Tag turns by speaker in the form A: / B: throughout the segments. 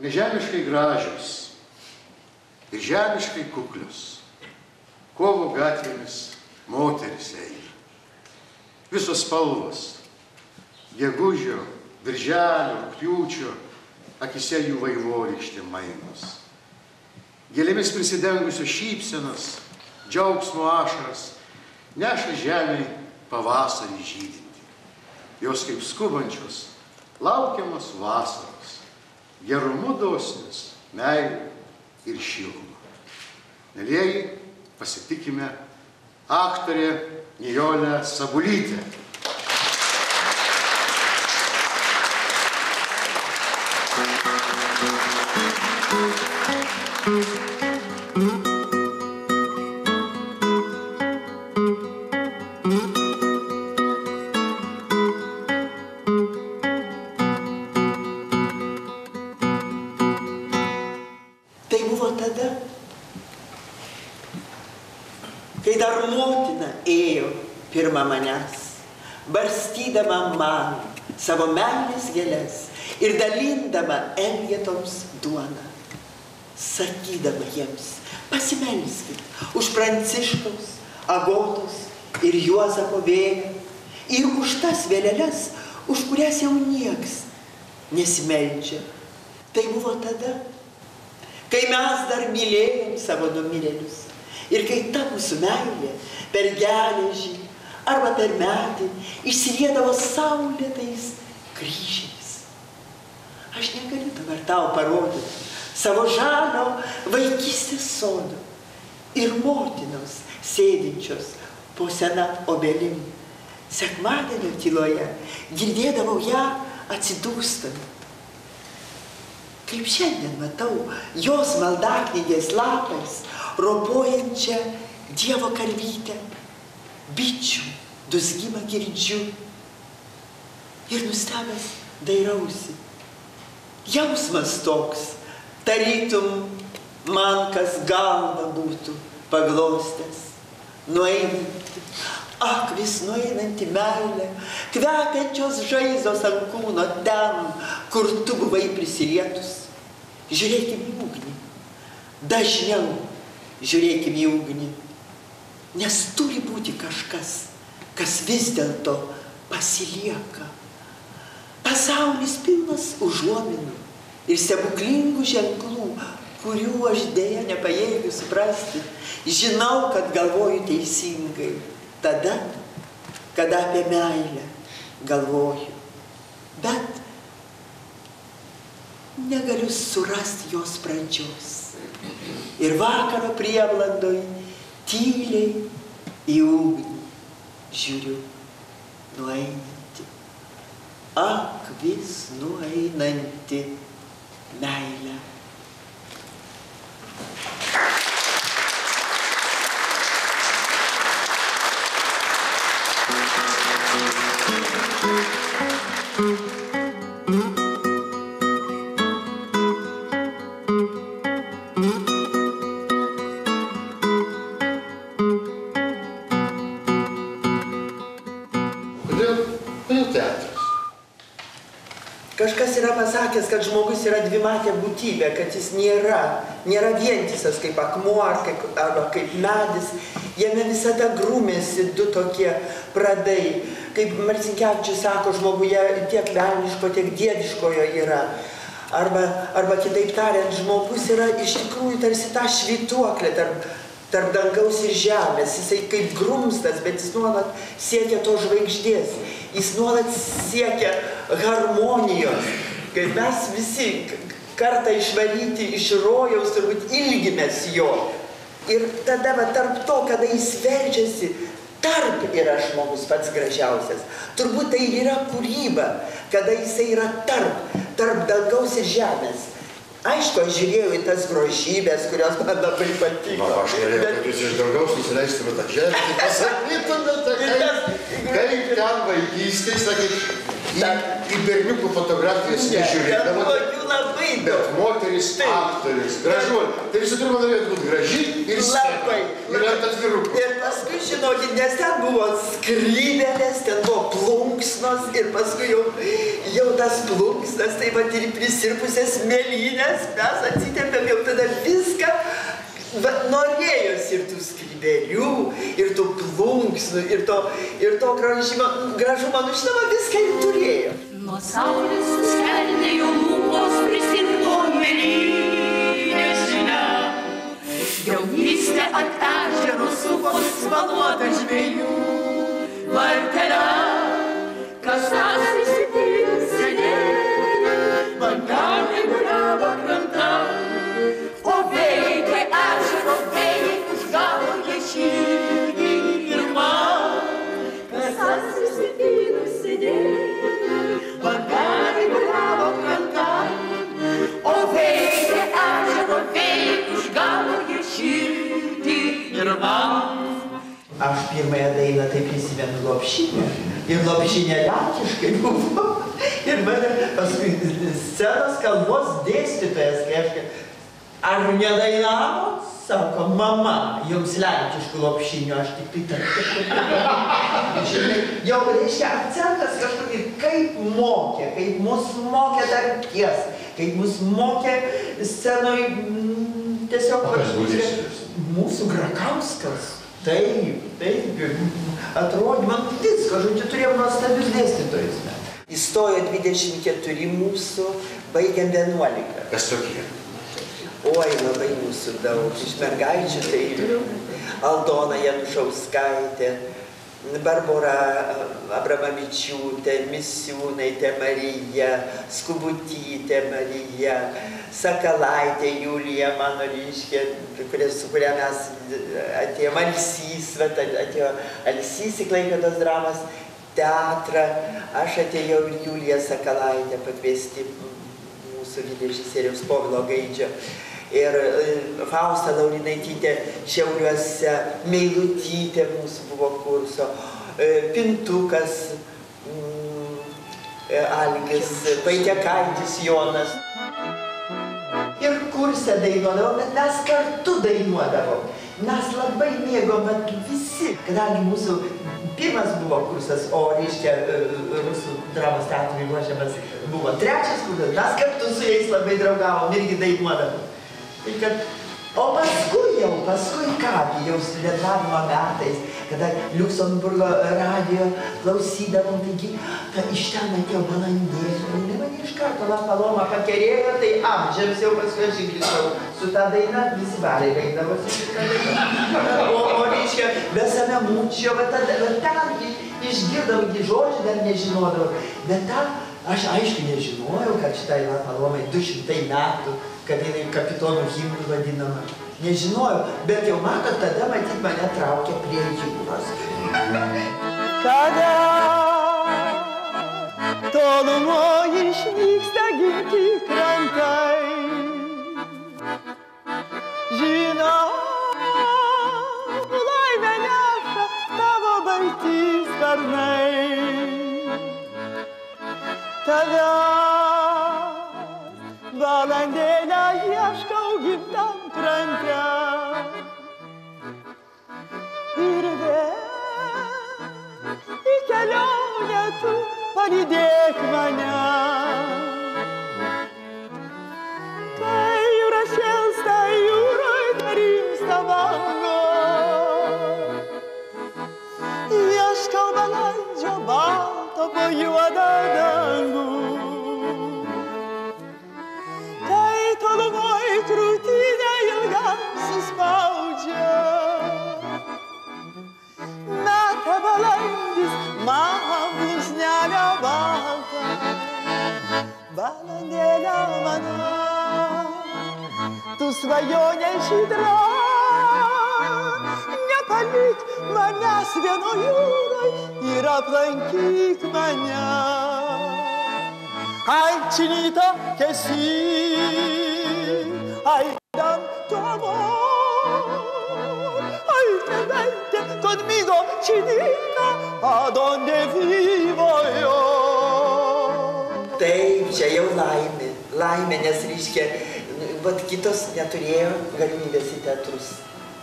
A: nežemiškai gražios ir žemiškai kuklios. Kovo gatvėmis moteris eina. Visos spalvos, gegužio, birželio, rugpjūčio, akise jų vaivorykštė mainos. Gėlėmis prisidengusios šypsenos, džiaugsmo ašaras, neša žemei pavasarį žydinti. Jos kaip skubančios, laukiamos vasaros, gerumu dosnius, meilė ir šilumą. Mielieji, pasitikime aktorė Nijolė Sabulytė.
B: Tai buvo tada, kai dar motina ėjo pirma manęs, barstydama man savo meilės gėles ir dalindama elgetoms duoną, sakydama jiems, pasimelskit už Pranciškaus, Agotos ir Juozapo vėlę ir už tas vėleles, už kurias jau nieks nesimeldžia. Tai buvo tada, kai mes dar mylėjom savo numirėlius ir kai ta mūsų meilė per geležį arba per medį išsiliedavo saulėtais kryžiais. Aš negaliu dabar tau parodyti savo žalio vaikystės sodo ir motinos sėdinčios po sena obelim. Sekmadienio tyloje girdėdavau ją atsidūstant. Kaip šiandien matau jos maldaknygės lapais ropojančią Dievo karvytę, bičių dusgimą girdžiu ir nustebęs dairausi. Jausmas toks, tarytum man kas galva būtų paglostęs, nueinanti, vis nueinanti meilė, kvepiančios žaizdos ant kūno ten, kur tu buvai prisilietus. Žiūrėkim į ugnį, dažniau žiūrėkim į ugnį, nes turi būti kažkas, kas vis dėlto pasilieka. Pasaulis pilnas užuominų ir stebuklingų ženklų, kurių aš dėja nepajėgiu suprasti. Žinau, kad galvoju teisingai tada, kada apie meilę galvoju, bet negaliu surasti jos pradžios. Ir vakaro prieblandoj tyliai į ugnį žiūriu nueinanti, vis nueinanti meilė.
A: Kodėl teatras?
B: Kažkas yra pasakęs, kad žmogus yra dvimatė būtybė, kad jis nėra vientisas kaip akmuo arba kaip medis. Jame visada grūmėsi du tokie pradai. Kaip Marcinkevičius sako, žmoguje tiek velniško, tiek dieviškojo yra. Arba kitaip tariant, žmogus yra iš tikrųjų tarsi ta švytuoklė tarp dangaus ir žemės. Jisai kaip grumstas, bet jis nuolat siekia to žvaigždės. Jis nuolat siekia harmonijos. Kai mes visi kartą išvaryti iš rojaus turbūt ilgimės jo. Ir tada tarp to, kada jis verčiasi, tarp yra žmogus pats gražiausias. Turbūt tai yra kūryba, kada jisai yra tarp dangaus ir žemės. Aišku, aš žiūrėjau į tas grožybės, kurios man labai patiko.
A: Aš norėjau, kad jūs iš dangaus nusileistumėte žemę, pasakytumėte, kaip ten vaikystėj, sakyt, į berniukų fotografijas nežiūrėdavo.
B: Jų labai daug.
A: Bet moteris, aktorės, gražuolė. Tai visų pirma norėtų būti graži ir
B: labai.
A: Ir ant atvirukų.
B: Ir paskui, žinokit, nes ten buvo skrybelės, ten buvo plunksnos ir paskui jau tas plunksnas, tai vat ir prisirpusias mėlynės, mes atsitempėm jau tada viską. Norėjosi ir tų skrybelių, ir tų plunksnų, ir to gražumo, nu žinoma, viską ir turėjo.
C: Nuo saulės suskeldėjo lūpos prisirpo mėlynės žinia. Jaunystė ant ežero supos spalvota žvejų vartelę. Kažkas įsipylė sėdėjo, bangelė guliavo krantą. O veikia ežero vėjai užgavo jie širdį ir man. Kažkas įsipylė sėdėjo, bangelė guliavo krantą. O veikia ežero vėjai užgavo jie širdį ir man.
B: Aš pirmąją dainą tai prisimenu Lopšinę. Ir Lopšinė lenkiškai buvo. Ir mane paskui scenos kalbos dėstytojas, kai ar nedainavo? Sako, mama, jums lenkiškų Lopšinių, aš tik tai žinai, jau reiškia akcentas kažkokį, kaip mus mokė tarties, kaip mus mokė scenoj tiesiog mūsų Grakauskas. Taip, atrodė, man visko, žodžiu, turėjom nuostabius dėstytojus. Įstojo 24 mūsų, baigėm 11.
A: Kas tokie?
B: Oi, labai mūsų daug. Iš mergaičių tai Aldona Janušauskaitė, Barbora Abramavičiūtė, Misiūnaitė Marija, Skubutytė Marija, Sakalaitė Julija, mano ryškė, su kuria mes atėjom Alsys, atėjo Alsys į Klaipėdos dramos teatrą. Aš atėjau ir Julija Sakalaitė, pakviesti mūsų režisieriaus Povilo Gaidžio. Ir Fausta Laurinaitytė Šiauliuose, Meilutytė mūsų buvo kurso, Pintukas, Algis, Vaitiekaitis Jonas. Ir kurse dainuodavom, bet mes kartu dainuodavom. Mes labai mėgom, bet visi, kadangi mūsų pirmas buvo kursas, o reiškia Rusų dramos teatrui ruošiamas buvo trečias kursas, mes kartu su jais labai draugavom, irgi dainuodavom. O paskui kągi, jau studentavimo metais, kada Liuksemburgo radijo klausydavom, taigi, iš ten atėjo balandėlė, ne mane iš karto La Paloma pakerėjo, tai amžiams jau paskui aš įgrįžau su ta daina, visi baliai baigdavosi šitą dainą. O reiškia, besame mūčio, bet ten išgirdau iki žodžių, dar nežinodavau, bet ten aš aišku nežinojau, kad šitai La Palomai 200 metų, kad jinai kapitonų himnų vadinama. Nežinojau, bet jau matot, tada matyt mane traukė prie jūros.
D: Kada tolumoj išnyksta gimti krantai, žinau, laimę neša tavo balti sparnai. Valandėlę ieškau gimtam krante ir vėl į kelionę tu palydėk mane. Kai jūra šėlsta jūroj tarimsta bangos, ieškau balandžio balto po juodą dangų. Tolumoj krūtinę ilgam suspaudžia, meta balandis man blusnelę baltą. Balandėlė mano, tu svajonė žydra, nepalik manęs vieno jūroj ir aplankyk mane. Ay chinita que sí, ay tanto amor, ay que vente conmigo chinita, a donde vivo yo.
B: Taip, čia jau laimė. Laimė, nes reiškia, vat kitos neturėjo galimybės į teatrus.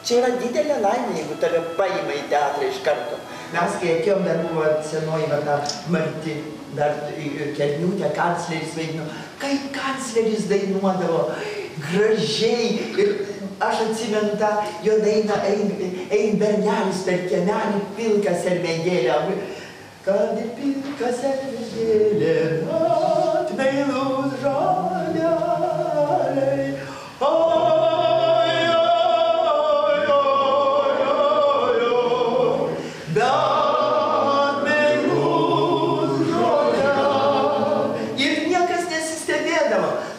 B: Čia yra didelė laimė, jeigu tave paima į teatrą iš karto. Mes, kai atėjom, dar buvo senoji vata Marti, dar Kelniūtė, kancleris vaidino. Kaip kancleris dainuodavo, gražiai. Ir aš atsimenu tą jo dainą, ein bernelis per kiemelį, pilką sermėgėlę. Kad pilka sermėgėlė, atmeilus žoleliai.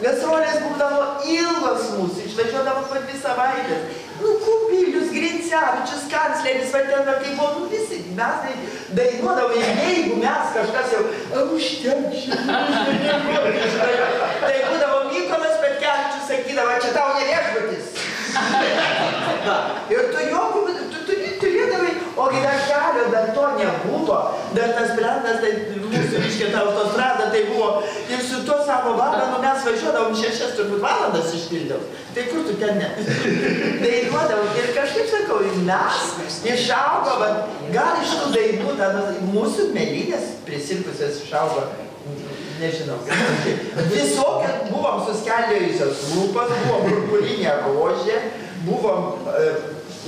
E: Gastrolės būdavo ilgos mūsų, išvažiuodavo po 2 savaitės. Kubilius, Grincevičius, kancleris, vadino, kaip buvo, visi mes dainuodavo, jeigu mes kažkas jau užtemšė. Tai būdavo Mykolas Petkevičius sakydavo, čia tau ne viešbutis. Ir tu jokių, tu turėdavai, ogi dar kelio, dar to nebuvo, dar tas brendas, tai mūsų reiškia ta autostrada, tai buvo, ir su tuo savo valandu mes važiuodavom 6 turbūt valandas iš Vilniaus, tai kur tu ten ne? Dainuodavom ir kažkaip sakau, mes išaugo, gal iš tų dainų, mūsų mėlynės prisilpusios išaugo, nežinau, visokia, buvom suskeldėjusios lūpas, buvom purpurinė rožė, buvom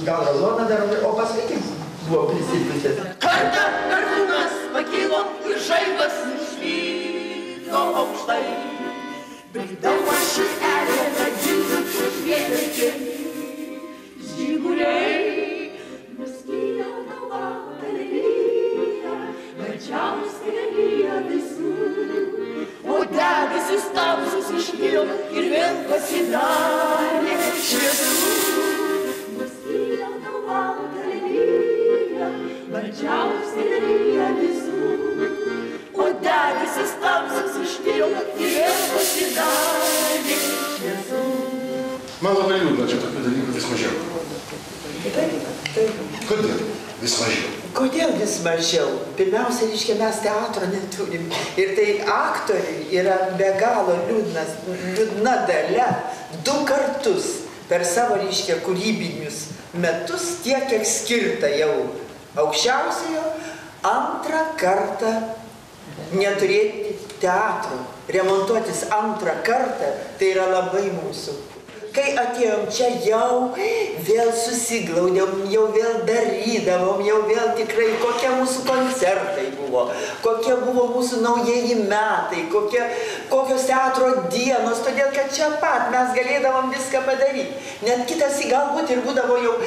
E: gal raudoną dar, o paskui kaip buvo prisilpusios.
C: Kartą perkūnas pakilo ir žaibas išvyko aukštai. Brydama šilelė, radžiūtų švietėti žiguliai. Nuskėjo galva galeriją, mačiausia galeriją visų. O debesis tamsus iškilo ir vėl pasidarė šviesų. Nuskėjo galva galeriją, mačiausia galeriją visų. O debesis tamsus iškilo ir vėl pasidarė šviesų.
A: Man labai liūdna, čia tokių dalykų vis mažiau. Kodėl vis mažiau?
B: Kodėl vis mažiau? Pirmiausia, reiškia, mes teatro neturim. Ir tai aktoriai yra be galo liūdna dalia. 2 kartus per savo, reiškia, kūrybinius metus tiek, kiek skirta jau aukščiausiojo, 2 kartą neturėti teatro. Remontuotis 2 kartą, tai yra labai mums sunku. Kai atėjom čia, jau vėl susiglaudėm, jau vėl darydavom, jau vėl tikrai kokie mūsų koncertai buvo, kokie buvo mūsų naujieji metai, kokios teatro dienos, todėl kad čia pat mes galėdavom viską padaryti. Net kitas galbūt ir būdavo jau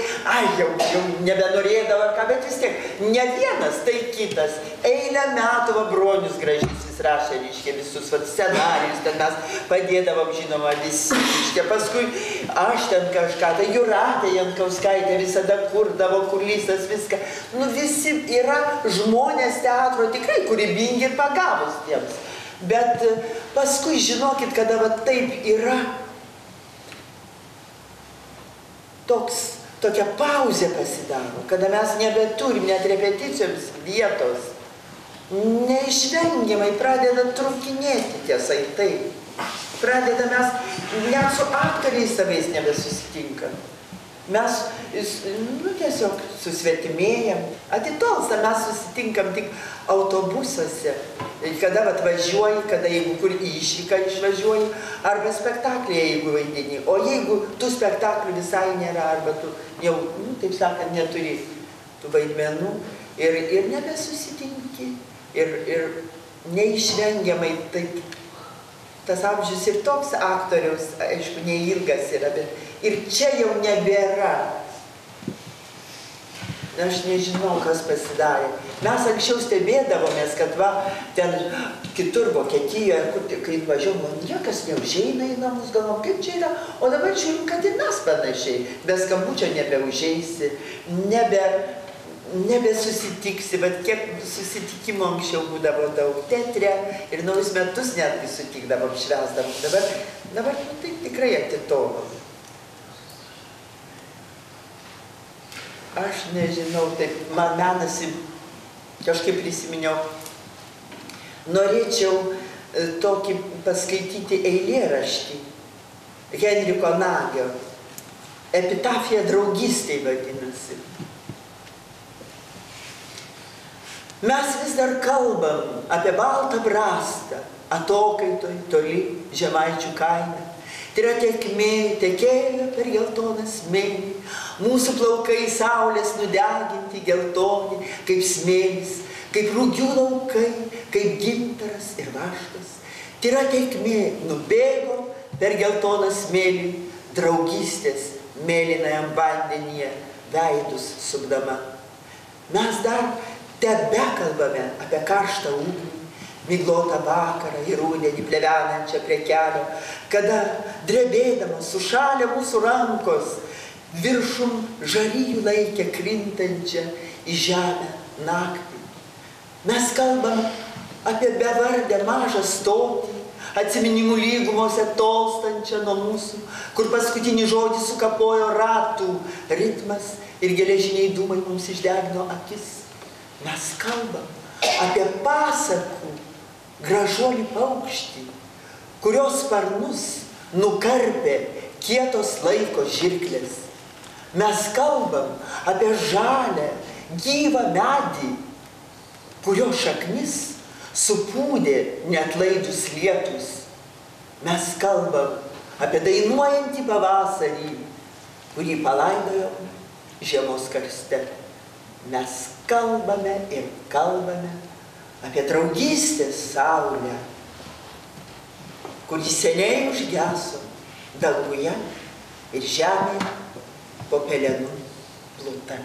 B: nebenorėdavo ką, bet vis tiek, ne vienas, tai kitas. Eilę metų va Bronius Gražys vis rašė, reiškia, visus scenarijus, ten mes padėdavom, žinoma, visi, reiškia, paskui aš ten kažką, tai Jūratė Jankauskaitė visada kurdavo, kulisas, viską. Nu, visi yra žmonės teatro tikrai kūrybingi ir pagavus tiems. Bet paskui žinokit, kada va taip yra, tokia pauzė pasidaro, kada mes nebeturim net repeticijoms vietos, neišvengiamai pradeda trūkinėti tie saitai. Pradeda mes net su aktoriais savais nebesusitinkam. Mes, tiesiog susvetimėjam. Atitolsta, mes susitinkam tik autobusuose. Kada atvažiuoji, kada jeigu kur į išvyką išvažiuoji, arba spektaklėje, jeigu vaidini. O jeigu tų spektaklių visai nėra, arba tu jau, taip sakant, neturi tų vaidmenų ir nebesusitinki. Ir neišvengiamai taip. Tas amžius ir toks aktoriaus, aišku, neilgas yra, bet ir čia jau nebėra. Aš nežinau, kas pasidarė. Mes anksčiau stebėdavomės, kad va, ten kitur Vokietijoje, kai važiuom, niekas neužeina į namus, galvom, kaip čia yra. O dabar žiūrim, kad ir mes panašiai. Be skambučio nebeužeisi, nebesusitiksi, bet kiek susitikimo anksčiau būdavo daug teatre ir naujus metus netgi sutikdavom, švęsdavom. Dabar tai tikrai atitolom. Aš nežinau, taip, man menasi, kažkaip prisiminiau, norėčiau tokį paskaityti eilėraštį Henriko Nagio. Epitafija draugystei vadinasi. Mes vis dar kalbam apie baltą brastą, atokaitoj toli Žemaičių kaime. Tai yra tėkmė, tekėjo per geltoną smėlį, mūsų plaukai saulės nudeginti geltoni, kaip smėlis, kaip rūgių laukai, kaip gintaras ir vaškas. Tai yra tėkmė, nubėgo per geltoną smėlį, draugystės mėlynajam vandenyje veidus supdama. Mes dar tebekalbame apie karštą ugnį, miglotą vakarą ir rudenį plevenančią prie kelio, kada drebėdamas sušalė mūsų rankos, viršum žaryjų laikė krintančią į žemę naktį. Mes kalbame apie bevardę mažą stotį, atsiminimų lygumose tolstančią nuo mūsų, kur paskutinį žodį sukapojo ratų ritmas ir geležiniai dūmai mums išdegino akis. Mes kalbam apie pasakų gražuolį paukštį, kurios sparnus nukarpė kietos laiko žirklės. Mes kalbam apie žalią, gyvą medį, kurio šaknis supūdė neatlaidus lietus. Mes kalbam apie dainuojantį pavasarį, kurį palaidojo žiemos karste. Mes kalbame ir kalbame apie draugystės saulę, kuri seniai užgeso danguje ir žemėje po pelenų pluta.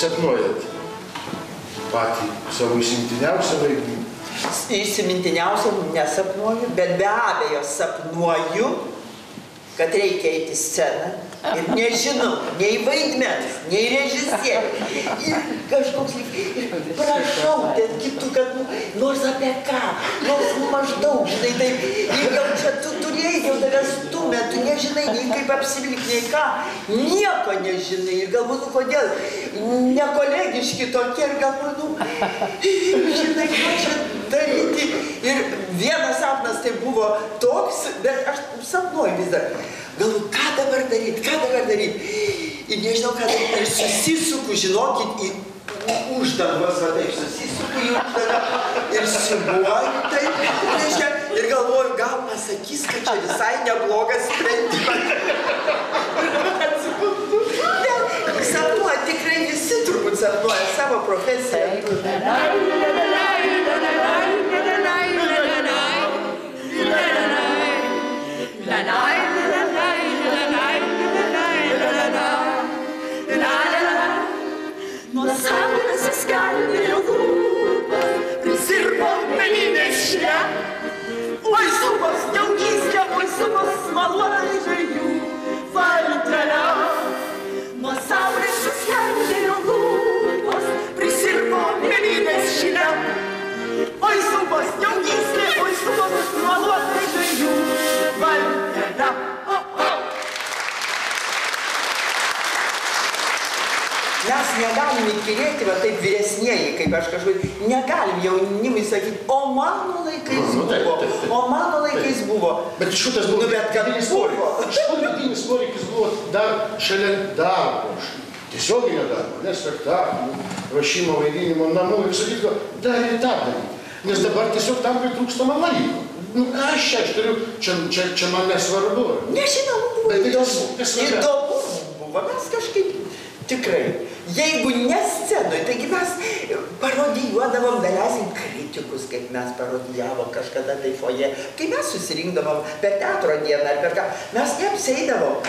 A: Sapnuojat patį savo įsimintiniausią vaidmenį?
B: Įsimintiniausią nesapnuoju, bet be abejo sapnuoju, kad reikia eiti į sceną ir nežinau, nei vaidmens, nei režisierių. Ir kažkoks ir prašau ten kitų, kad nors apie ką, nors maždaug, žinai, taip, ir jau čia tu turėjai, jau tave stumė, tu nežinai, nei kaip apsivilkti, nei ką, nieko nežinai. Ir galbūt, kodėl, nekolegiški tokie, ir galbūt, žinai, ką čia daryti. Ir vienas sapnas tai buvo toks, bet aš sapnuoju vis dar. Galvoju, ką dabar daryti, Ir nežinau, ką daryti, ir susisuku, žinokit, į uždangos, va taip, susisuku į uždangą ir simuoju taip, reiškia, ir galvoju, gal pasakys, kad čia visai neblogas sprendimas. Sapnuoja, tikrai visi turbūt sapnuoja savo profesiją.
C: Nuo saulės įskaldėjo lūpas, prisirpo mėlynės šle. Oi sumas jaunystė, oi sumas smaluotai žvejų valtelė. Nuo saulės įskaldėjo lūpas, prisirpo mėlynės šle. Oi sumas jaunystė, oi sumas smaluotai žvejų valtelė.
B: Mes negalim įkyrėti, va taip vyresnieji, kaip aš kažkaip, negalim jaunimui sakyti, o mano laikais buvo, o mano laikais buvo.
A: Bet šitas buvo vidinis poreikis. Šitas vidinis poreikis buvo dar šalia darbo, tiesioginio darbo, ne spektaklių, rašymo, vaidinimo, namų ir viso kitko, dar ir tą daryti. Nes dabar tiesiog tam pritrūksta man laiko. Aš turiu, čia man nesvarbu.
B: Nežinau, buvo įdomu buvo, mes kažkaip tikrai. Jeigu ne scenoj, taigi mes parodijuodavom, dalesim kritikus, kaip mes parodijavom kažkada tai foje, kai mes susirinkdavom per teatro dieną ar per ką, mes neapseidavom.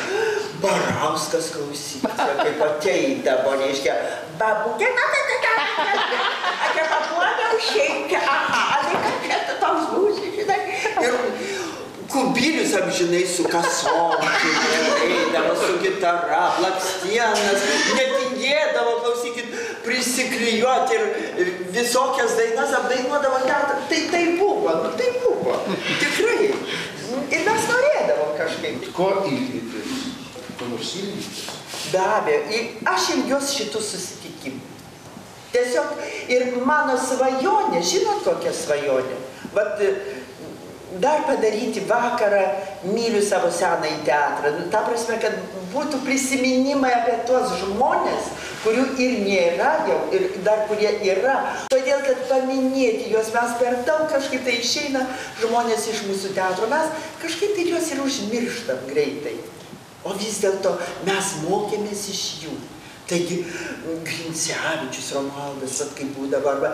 B: Barauskas klausyti, kaip ateidavo, reiškia, babukė, Aš papuoliau šiaip, aha, tai ką čia toks būsi, žinai. Ir Kubilius amžinai su kasom, eidavo su gitara, blakstienas, netingėdavo, klausykit, prisiklijuoti ir visokias dainas apdainuodavo teatrą. Tai buvo, tai buvo, tikrai. Ir mes norėdavom kažkaip.
A: Ko ilgytis? Ko nors ilgytis?
B: Be abejo, aš ilgiuosi šitų susitikimų. Tiesiog ir mano svajonė, žinot kokia svajonė? Vat dar padaryti vakarą, myliu savo senąjį teatrą. Ta prasme, kad būtų prisiminimai apie tuos žmonės, kurių ir nėra jau, ir dar kurie yra. Todėl, kad paminėti juos mes per daug kažkaip tai išeina žmonės iš mūsų teatro. Mes kažkaip tai juos ir užmirštam greitai. O vis dėlto mes mokėmės iš jų. Taigi, Grincevičius, Romualdas, kaip būdavo, arba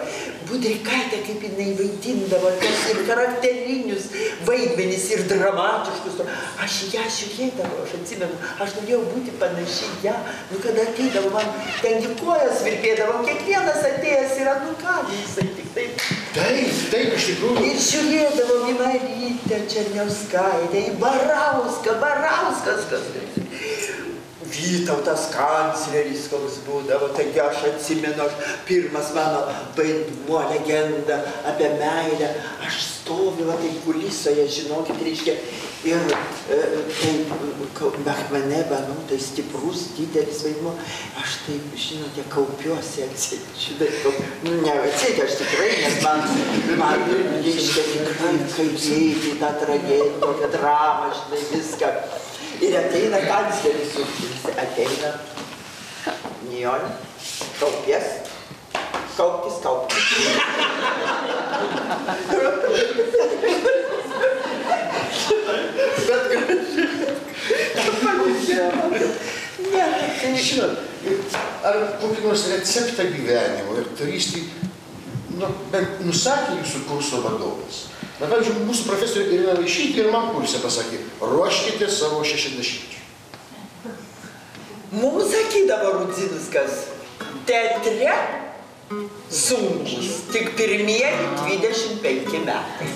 B: Budrikaitė, kaip jinai vaidindavo, ir charakterinius vaidmenis, ir dramatiškus. Aš ją žiūrėdavau, aš atsimenu, aš norėjau būti panaši ją. Kada ateidavo, man ten kojas virpėdavo, kiekvienas atėjęs yra, ką jisai tik taip.
A: Taip, iš tikrųjų.
B: Ir žiūrėdavom į Marytę Černiauskaitę, į Barauskas, kas Vytautas kancleris, koks būdavo, taigi aš atsimenu, pirmas mano vaidmuo, legenda apie meilę, aš stoviu taip kulisoje, žinokit, reiškia, ir Bachmaneba, tai stiprus, didelis vaidmuo, aš taip, žinote, kaupiuosi atseit, ne atseit, aš tikrai, nes man reiškia tikrai, kaip įeiti tą tragediją, tokią dramą, žinai, viską. Ir ateina kancleris, ateina Nijolė, kaupkis. Bet gražiai.
A: Žinot, ar kokį nors receptą gyvenimo ir turistį, bent nusakė jūsų kurso vadovas. Na, pavyzdžiui, mūsų profesorė Irina Vaišytė ir man kurse pasakė, ruoškite savo 60-mečių.
B: Mums sakydavo Rudzinskas, teatre sunkus, tik pirmieji 25 metai.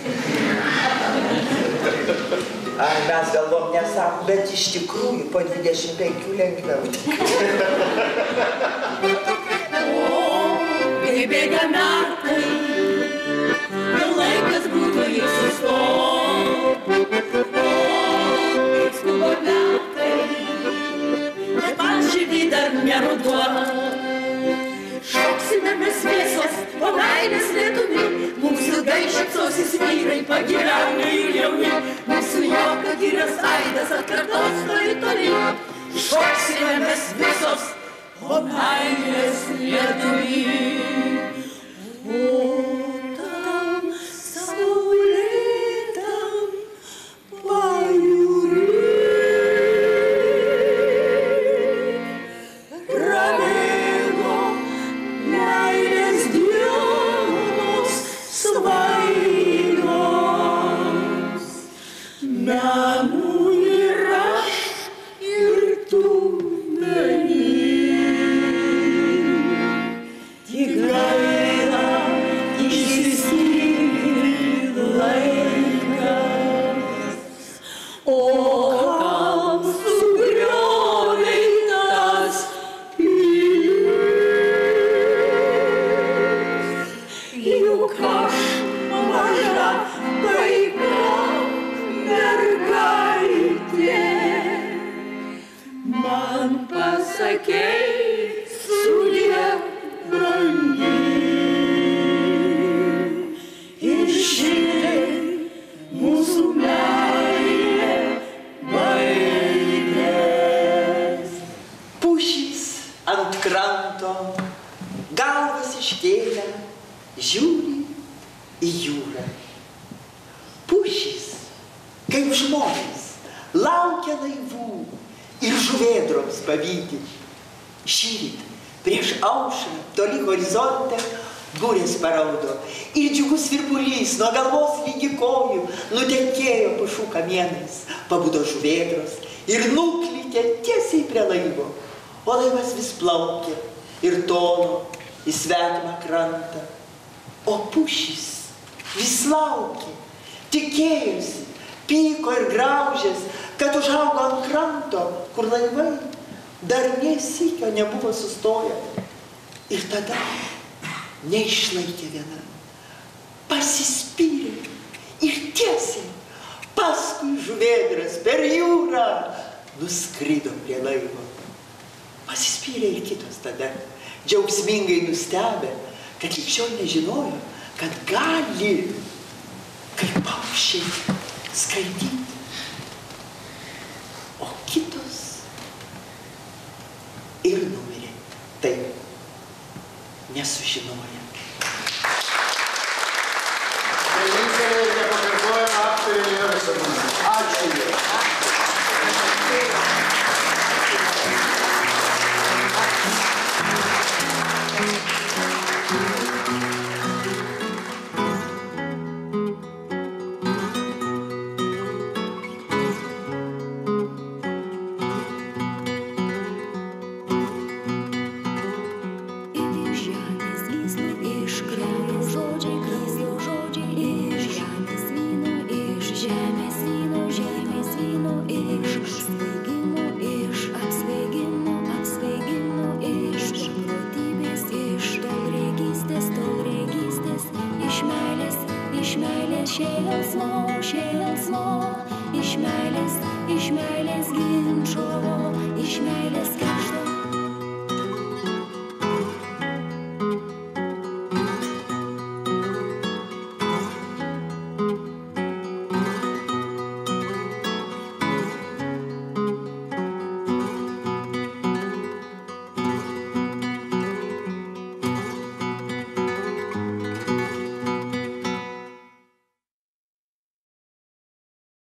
B: Mes galvom nesakom, bet iš tikrųjų po 25 lengviau.
C: Kai bėga metai, laikas būtų ir sustot. Kaip skubo metai, bet man širdį dar neruduo. Šoksime mes viesos, po meilės lietumi, mums ilgai šapsosis vyrai, pagyvenę ir jauni. Mūsų jokio girios aidas atkartos toli. Šoksime mes viesos, po meilės lietumi.
B: Nuo galvos lygi kojų nutekėjo pušų kamienais, pabudo žuvėdros ir nuklykė tiesiai prie laivo. O laivas vis plaukė ir tono į svetimą krantą. O pušys vis laukė, tikėjosi, pyko ir graužės, kad užaugo ant kranto, kur laivai dar nė sykio nebuvo sustoję. Ir tada neišlaikė viena, pasispyrė ir tiesiai paskui žuvėdras per jūrą nuskrido prie laivo. Pasispyrė ir kitos tada, džiaugsmingai nustebę, kad lig šiol nežinojo, kad gali, kaip paukščiai, skraidyti. O kitos ir numirė, taip, nesužinoję.
A: Vienintelė ir nepakartojama aktorė Nijolė Sadūnaitė. Ačiū Jums.
C: Iš meilės ginčo, iš meilės